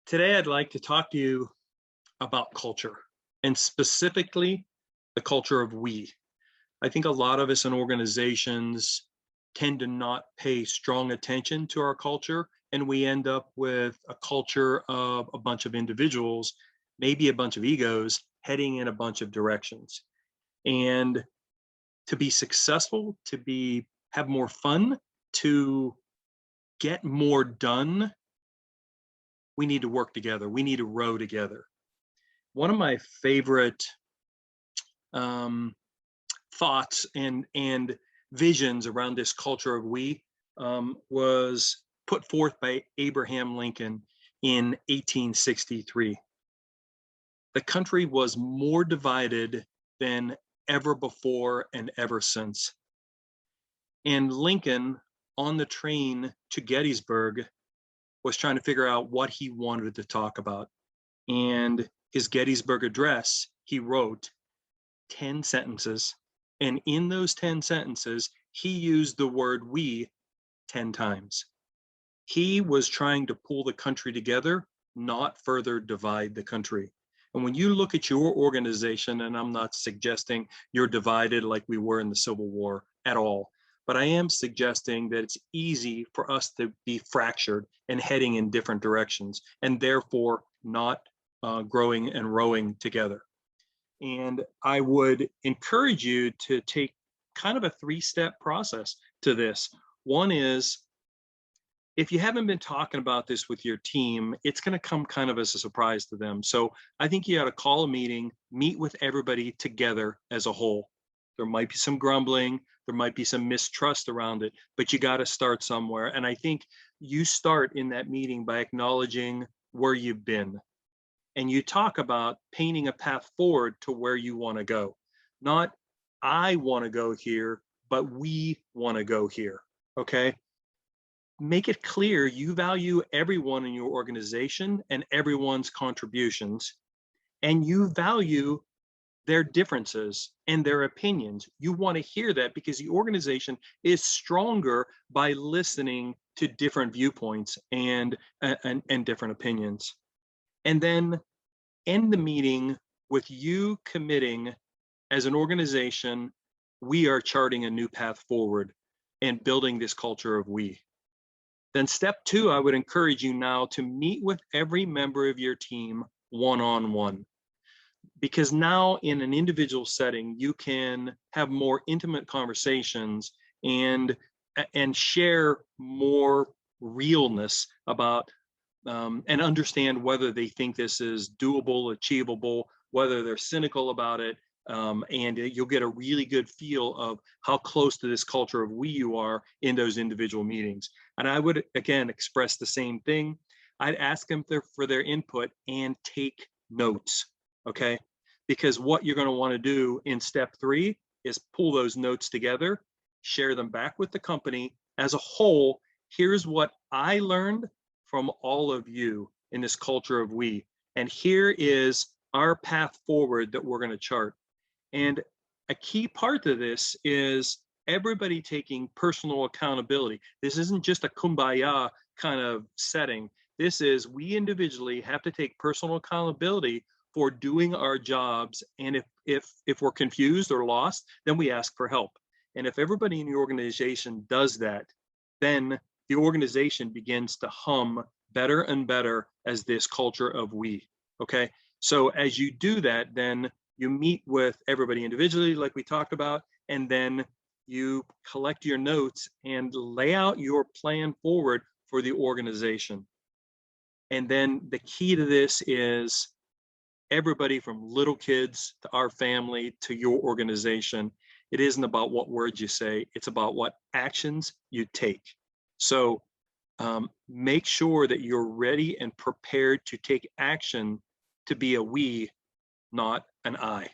Today, I'd like to talk to you about culture and specifically the culture of we. I think a lot of us in organizations tend to not pay strong attention to our culture, and we end up with a culture of a bunch of individuals, maybe a bunch of egos heading in a bunch of directions. And to be successful, have more fun, to get more done, we need to work together. We need to row together. One of my favorite um, thoughts and visions around this culture of we was put forth by Abraham Lincoln in 1863. The country was more divided than ever before and ever since. And Lincoln, on the train to Gettysburg, was trying to figure out what he wanted to talk about. And his Gettysburg Address, he wrote 10 sentences. And in those 10 sentences, he used the word we 10 times. He was trying to pull the country together, not further divide the country. And when you look at your organization, and I'm not suggesting you're divided like we were in the Civil War at all, but I am suggesting that it's easy for us to be fractured and heading in different directions, and therefore not growing and rowing together. And I would encourage you to take kind of a three-step process to this. One is, if you haven't been talking about this with your team, it's going to come kind of as a surprise to them. So I think you ought to call a meeting, meet with everybody together as a whole. There might be some grumbling, there might be some mistrust around it, but you got to start somewhere. And I think you start in that meeting by acknowledging where you've been. And you talk about painting a path forward to where you want to go. Not I want to go here, but we want to go here. Okay. Make it clear you value everyone in your organization and everyone's contributions, and you value their differences and their opinions. You want to hear that because the organization is stronger by listening to different viewpoints and different opinions. And then end the meeting with you committing as an organization, we are charting a new path forward and building this culture of we. Then step two, I would encourage you now to meet with every member of your team one-on-one. Because now in an individual setting, you can have more intimate conversations and share more realness about and understand whether they think this is doable, achievable, whether they're cynical about it, and you'll get a really good feel of how close to this culture of we you are in those individual meetings. And I would, again, express the same thing. I'd ask them for their input and take notes, okay? Because what you're going to want to do in step three is pull those notes together, share them back with the company as a whole. Here's what I learned from all of you in this culture of we, and here is our path forward that we're going to chart. And a key part of this is everybody taking personal accountability. This isn't just a kumbaya kind of setting. This is, we individually have to take personal accountability for doing our jobs. And if we're confused or lost, then we ask for help. And if everybody in the organization does that, then the organization begins to hum better and better as this culture of we, okay? So as you do that, then you meet with everybody individually, like we talked about, and then you collect your notes and lay out your plan forward for the organization. And then the key to this is everybody from little kids to our family to your organization. It isn't about what words you say, it's about what actions you take. So make sure that you're ready and prepared to take action to be a we, not an I.